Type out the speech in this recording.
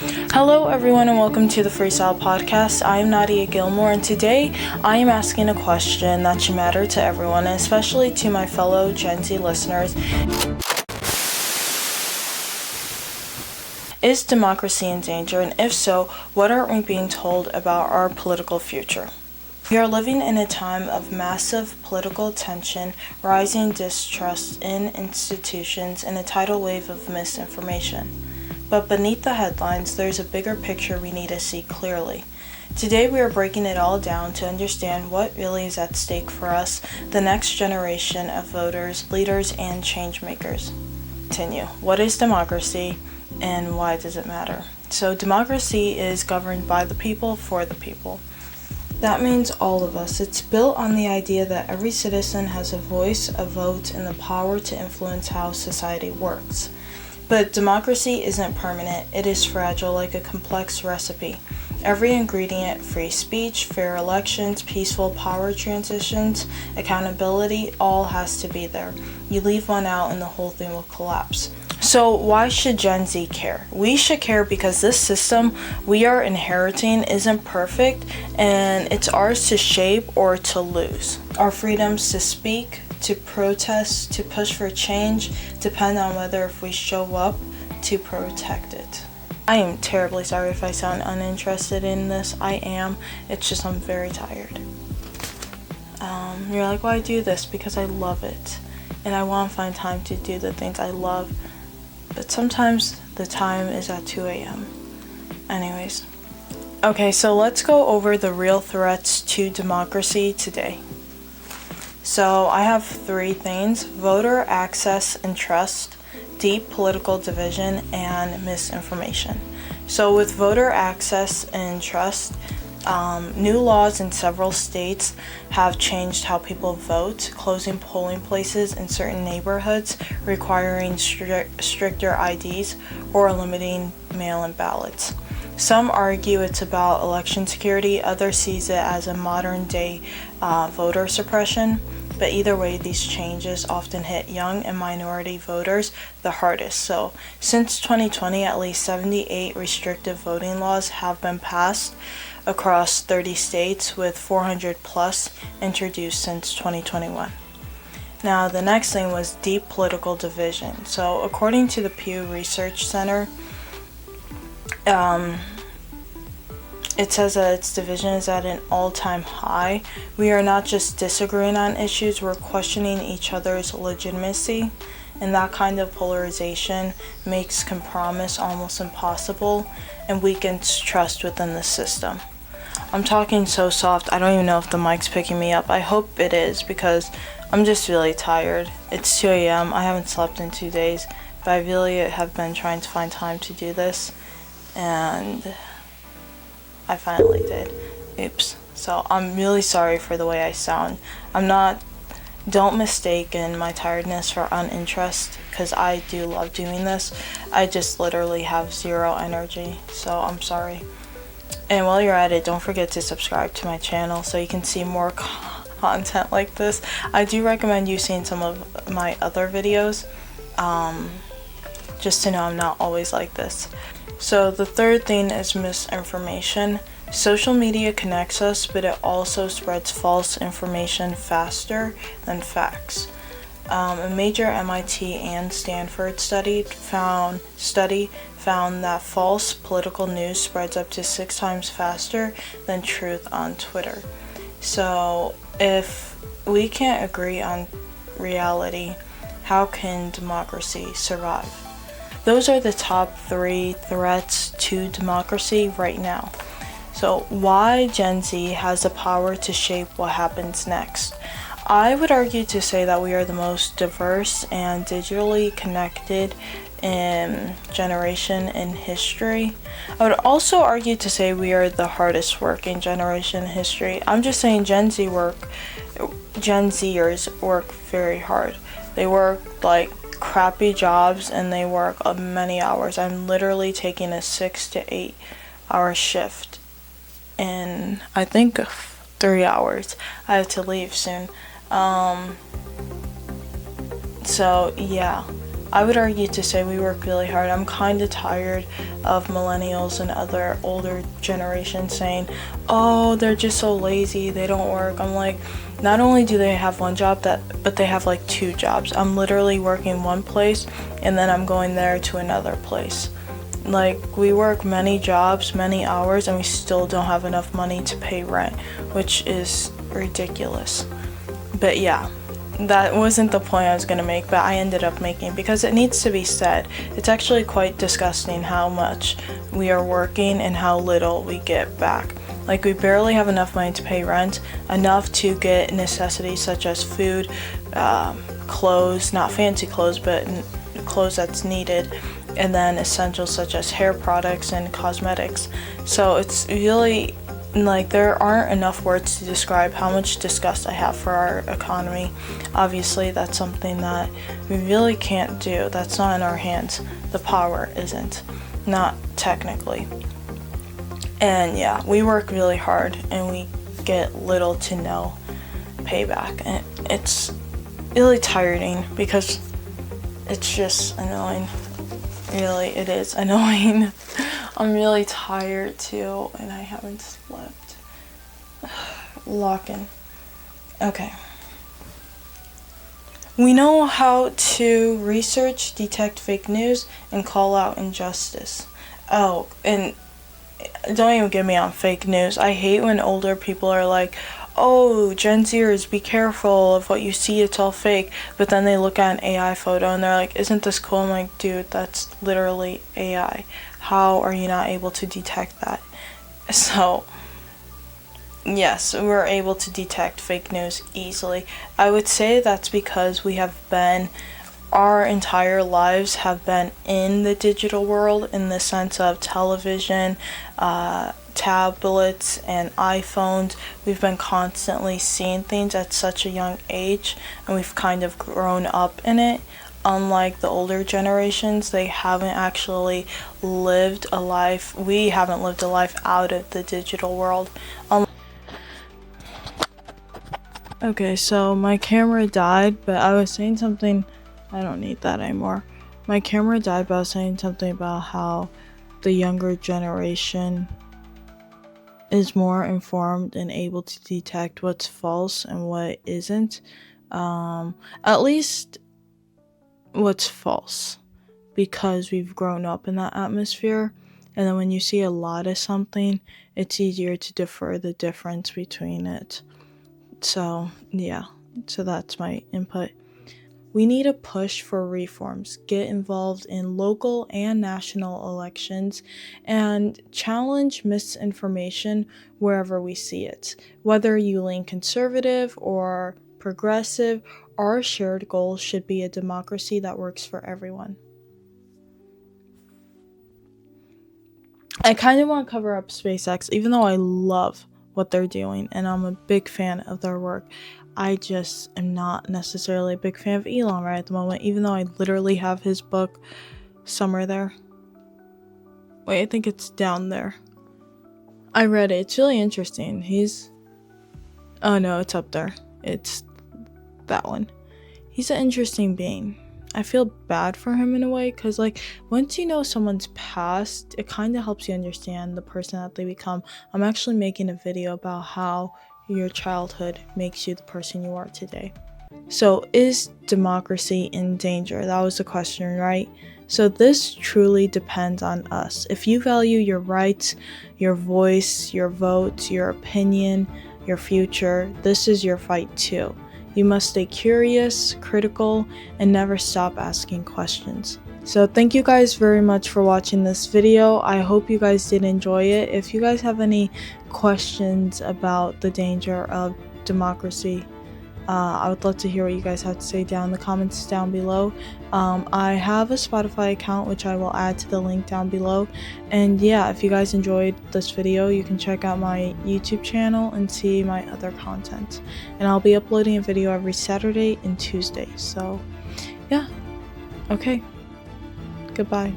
Hello everyone and welcome to the Freestyle Podcast. I am Nadia Gillmore and today I am asking a question that should matter to everyone, and especially to my fellow Gen Z listeners. Is democracy in danger, and if so, what aren't we being told about our political future? We are living in a time of massive political tension, rising distrust in institutions, and a tidal wave of misinformation. But beneath the headlines, there's a bigger picture we need to see clearly. Today we are breaking it all down to understand what really is at stake for us, the next generation of voters, leaders, and change makers. Continue. What is democracy and why does it matter? So democracy is governed by the people for the people. That means all of us. It's built on the idea that every citizen has a voice, a vote, and the power to influence how society works. But democracy isn't permanent. It is fragile, like a complex recipe. Every ingredient, free speech, fair elections, peaceful power transitions, accountability, all has to be there. You leave one out and the whole thing will collapse. So why should Gen Z care? We should care because this system we are inheriting isn't perfect, and it's ours to shape or to lose. Our freedoms to speak, to protest, to push for change depend on whether if we show up to protect it. I am terribly sorry if I sound uninterested in this. I am. It's just I'm very tired. You're like, why do this? Because I love it. And I want to find time to do the things I love. But sometimes the time is at 2 a.m. Anyways. Okay, so let's go over the real threats to democracy today. So I have 3 things: voter access and trust, deep political division, and misinformation. So with voter access and trust, new laws in several states have changed how people vote, closing polling places in certain neighborhoods, requiring stricter IDs, or limiting mail-in ballots. Some argue it's about election security, others sees it as a modern-day voter suppression. But either way, these changes often hit young and minority voters the hardest. So since 2020, at least 78 restrictive voting laws have been passed across 30 states, with 400 plus introduced since 2021. Now, the next thing was deep political division. So according to the Pew Research Center, it says that its division is at an all-time high. We are not just disagreeing on issues, we're questioning each other's legitimacy. And that kind of polarization makes compromise almost impossible and weakens trust within the system. I'm talking so soft, I don't even know if the mic's picking me up. I hope it is, because I'm just really tired. It's 2 a.m. I haven't slept in 2 days, but I really have been trying to find time to do this. And I finally did. Oops. So I'm really sorry for the way I sound. Don't mistake in my tiredness for uninterest, because I do love doing this. I just literally have zero energy, so I'm sorry. And while you're at it, don't forget to subscribe to my channel so you can see more content like this. I do recommend you seeing some of my other videos, just to know I'm not always like this. So the third thing is misinformation. Social media connects us, but it also spreads false information faster than facts. A major MIT and Stanford study found that false political news spreads up to 6 times faster than truth on Twitter. So if we can't agree on reality, how can democracy survive? Those are the top 3 threats to democracy right now. So why Gen Z has the power to shape what happens next? I would argue to say that we are the most diverse and digitally connected generation in history. I would also argue to say we are the hardest working generation in history. I'm just saying Gen Zers work very hard. They work like crappy jobs and they work many hours. I'm literally taking a 6 to 8 hour shift in I think 3 hours. I have to leave soon. So yeah, I would argue to say we work really hard. I'm kind of tired of millennials and other older generations saying, oh, they're just so lazy, they don't work. I'm like, not only do they have one job, but they have like 2 jobs. I'm literally working one place and then I'm going there to another place. Like, we work many jobs, many hours, and we still don't have enough money to pay rent, which is ridiculous. But yeah, that wasn't the point I was going to make, but I ended up making, because it needs to be said. It's actually quite disgusting how much we are working and how little we get back. Like, we barely have enough money to pay rent, enough to get necessities such as food, clothes, not fancy clothes, but clothes that's needed, and then essentials such as hair products and cosmetics. So it's really, like, there aren't enough words to describe how much disgust I have for our economy. Obviously, that's something that we really can't do. That's not in our hands. The power isn't. Not technically. And yeah, we work really hard and we get little to no payback. And it's really tiring because it's just annoying. Really, it is annoying. I'm really tired too, and I haven't slept. Locking. Okay. We know how to research, detect fake news, and call out injustice. Oh, and don't even get me on fake news. I hate when older people are like, oh, Gen Zers, be careful of what you see, it's all fake. But then they look at an AI photo and they're like, isn't this cool? I'm like, dude, that's literally AI. How are you not able to detect that? So, yes, we're able to detect fake news easily. I would say that's because our entire lives have been in the digital world, in the sense of television, tablets, and iPhones. We've been constantly seeing things at such a young age, and we've kind of grown up in it. Unlike the older generations, they haven't actually lived a life. We haven't lived a life out of the digital world. Okay, so my camera died, but I was saying something. I don't need that anymore. My camera died, but I was saying something about how the younger generation is more informed and able to detect what's false and what isn't. At least what's false, because we've grown up in that atmosphere. And then when you see a lot of something, it's easier to defer the difference between it. So, yeah. So that's my input. We need a push for reforms, get involved in local and national elections, and challenge misinformation wherever we see it. Whether you lean conservative or progressive, our shared goal should be a democracy that works for everyone. I kind of want to cover up SpaceX, even though I love what they're doing and I'm a big fan of their work. I just am not necessarily a big fan of Elon right at the moment, even though I literally have his book somewhere there. Wait, I think it's down there. I read it. It's really interesting. Oh no, it's up there. It's that one. He's an interesting being. I feel bad for him in a way, because like, once you know someone's past, it kind of helps you understand the person that they become. I'm actually making a video about how your childhood makes you the person you are today. So, is democracy in danger? That was the question, right? So this truly depends on us. If you value your rights, your voice, your vote, your opinion, your future, this is your fight too. You must stay curious, critical, and never stop asking questions. So thank you guys very much for watching this video. I hope you guys did enjoy it. If you guys have any questions about the danger of democracy, I would love to hear what you guys have to say down in the comments down below. I have a Spotify account, which I will add to the link down below. And yeah, if you guys enjoyed this video, you can check out my YouTube channel and see my other content. And I'll be uploading a video every Saturday and Tuesday. So yeah, okay, goodbye.